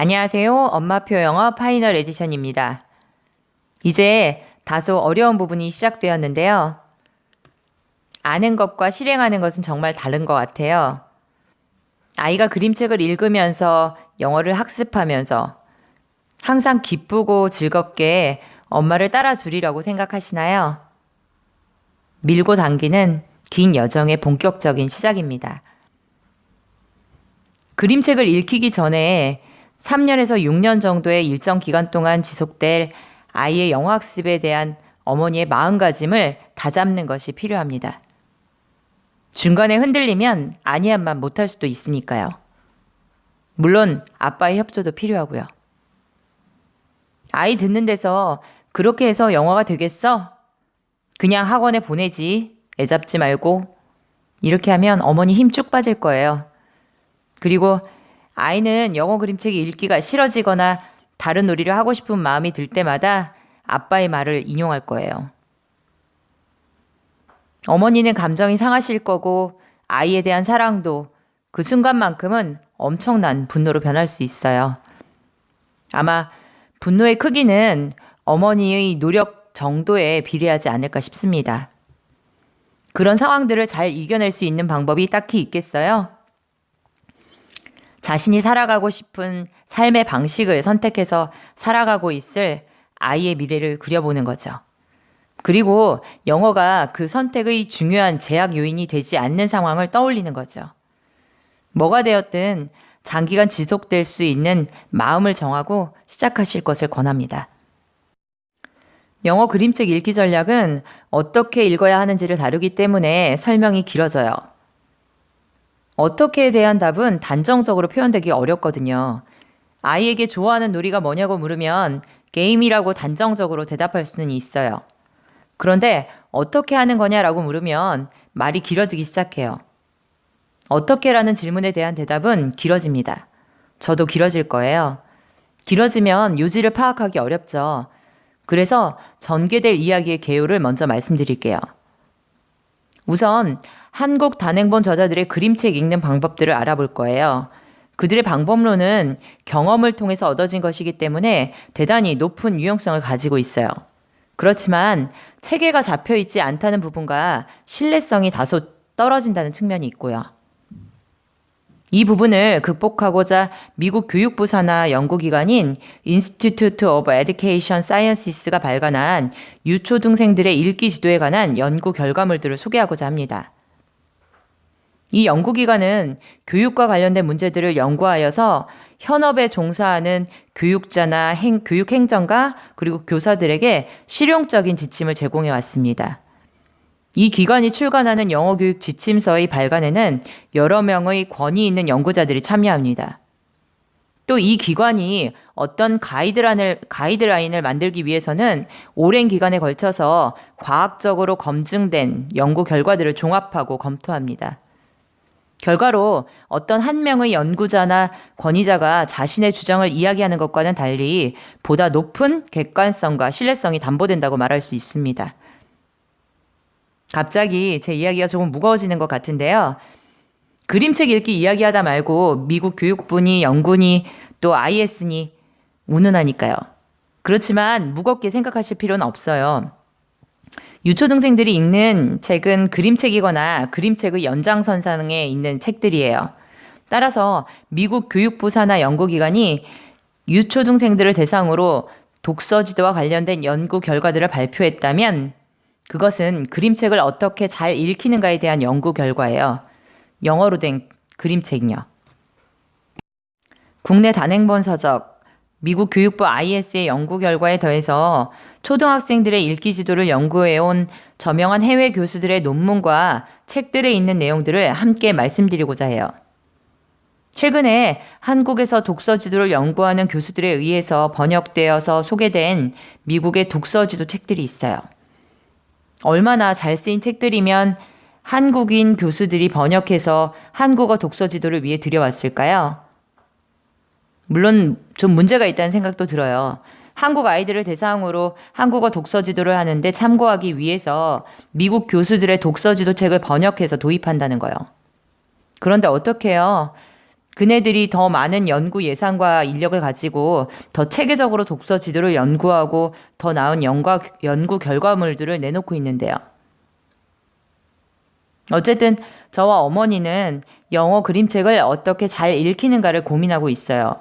안녕하세요. 엄마표 영어 파이널 에디션입니다. 이제 다소 어려운 부분이 시작되었는데요. 아는 것과 실행하는 것은 정말 다른 것 같아요. 아이가 그림책을 읽으면서 영어를 학습하면서 항상 기쁘고 즐겁게 엄마를 따라주리라고 생각하시나요? 밀고 당기는 긴 여정의 본격적인 시작입니다. 그림책을 읽히기 전에 3년에서 6년 정도의 일정 기간 동안 지속될 아이의 영어 학습에 대한 어머니의 마음가짐을 다잡는 것이 필요합니다. 중간에 흔들리면 아니한만 못할 수도 있으니까요. 물론 아빠의 협조도 필요하고요. 아이 듣는 데서 그렇게 해서 영어가 되겠어? 그냥 학원에 보내지. 애 잡지 말고. 이렇게 하면 어머니 힘 쭉 빠질 거예요. 그리고 아이는 영어 그림책이 읽기가 싫어지거나 다른 놀이를 하고 싶은 마음이 들 때마다 아빠의 말을 인용할 거예요. 어머니는 감정이 상하실 거고 아이에 대한 사랑도 그 순간만큼은 엄청난 분노로 변할 수 있어요. 아마 분노의 크기는 어머니의 노력 정도에 비례하지 않을까 싶습니다. 그런 상황들을 잘 이겨낼 수 있는 방법이 딱히 있겠어요? 자신이 살아가고 싶은 삶의 방식을 선택해서 살아가고 있을 아이의 미래를 그려보는 거죠. 그리고 영어가 그 선택의 중요한 제약 요인이 되지 않는 상황을 떠올리는 거죠. 뭐가 되었든 장기간 지속될 수 있는 마음을 정하고 시작하실 것을 권합니다. 영어 그림책 읽기 전략은 어떻게 읽어야 하는지를 다루기 때문에 설명이 길어져요. 어떻게에 대한 답은 단정적으로 표현되기 어렵거든요. 아이에게 좋아하는 놀이가 뭐냐고 물으면 게임이라고 단정적으로 대답할 수는 있어요. 그런데 어떻게 하는 거냐라고 물으면 말이 길어지기 시작해요. 어떻게라는 질문에 대한 대답은 길어집니다. 저도 길어질 거예요. 길어지면 요지를 파악하기 어렵죠. 그래서 전개될 이야기의 개요를 먼저 말씀드릴게요. 우선 한국 단행본 저자들의 그림책 읽는 방법들을 알아볼 거예요. 그들의 방법론은 경험을 통해서 얻어진 것이기 때문에 대단히 높은 유용성을 가지고 있어요. 그렇지만 체계가 잡혀있지 않다는 부분과 신뢰성이 다소 떨어진다는 측면이 있고요. 이 부분을 극복하고자 미국 교육부 산하 연구기관인 Institute of Education Sciences가 발간한 유초등생들의 읽기 지도에 관한 연구 결과물들을 소개하고자 합니다. 이 연구기관은 교육과 관련된 문제들을 연구하여서 현업에 종사하는 교육자나 교육행정가 그리고 교사들에게 실용적인 지침을 제공해 왔습니다. 이 기관이 출간하는 영어교육 지침서의 발간에는 여러 명의 권위 있는 연구자들이 참여합니다. 또 이 기관이 어떤 가이드라인을 만들기 위해서는 오랜 기간에 걸쳐서 과학적으로 검증된 연구 결과들을 종합하고 검토합니다. 결과로 어떤 한 명의 연구자나 권위자가 자신의 주장을 이야기하는 것과는 달리 보다 높은 객관성과 신뢰성이 담보된다고 말할 수 있습니다. 갑자기 제 이야기가 조금 무거워지는 것 같은데요. 그림책 읽기 이야기하다 말고 미국 교육부니 연구니 또 IS니 운운하니까요. 그렇지만 무겁게 생각하실 필요는 없어요. 유초등생들이 읽는 책은 그림책이거나 그림책의 연장선상에 있는 책들이에요. 따라서 미국 교육부 산하 연구기관이 유초등생들을 대상으로 독서지도와 관련된 연구 결과들을 발표했다면 그것은 그림책을 어떻게 잘 읽히는가에 대한 연구 결과예요. 영어로 된 그림책이요. 국내 단행본 서적, 미국 교육부 IS의 연구 결과에 더해서 초등학생들의 읽기 지도를 연구해온 저명한 해외 교수들의 논문과 책들에 있는 내용들을 함께 말씀드리고자 해요. 최근에 한국에서 독서 지도를 연구하는 교수들에 의해서 번역되어서 소개된 미국의 독서 지도 책들이 있어요. 얼마나 잘 쓰인 책들이면 한국인 교수들이 번역해서 한국어 독서 지도를 위해 들여왔을까요? 물론 좀 문제가 있다는 생각도 들어요. 한국 아이들을 대상으로 한국어 독서 지도를 하는데 참고하기 위해서 미국 교수들의 독서 지도 책을 번역해서 도입한다는 거예요. 그런데 어떻게 해요? 그네들이 더 많은 연구 예산과 인력을 가지고 더 체계적으로 독서 지도를 연구하고 더 나은 연구 결과물들을 내놓고 있는데요. 어쨌든 저와 어머니는 영어 그림책을 어떻게 잘 읽히는가를 고민하고 있어요.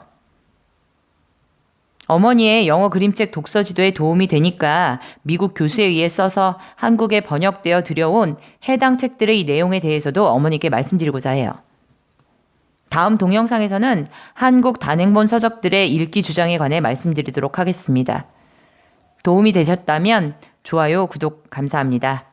어머니의 영어 그림책 독서 지도에 도움이 되니까 미국 교수에 의해 써서 한국에 번역되어 들여온 해당 책들의 내용에 대해서도 어머니께 말씀드리고자 해요. 다음 동영상에서는 한국 단행본 서적들의 읽기 주장에 관해 말씀드리도록 하겠습니다. 도움이 되셨다면 좋아요, 구독 감사합니다.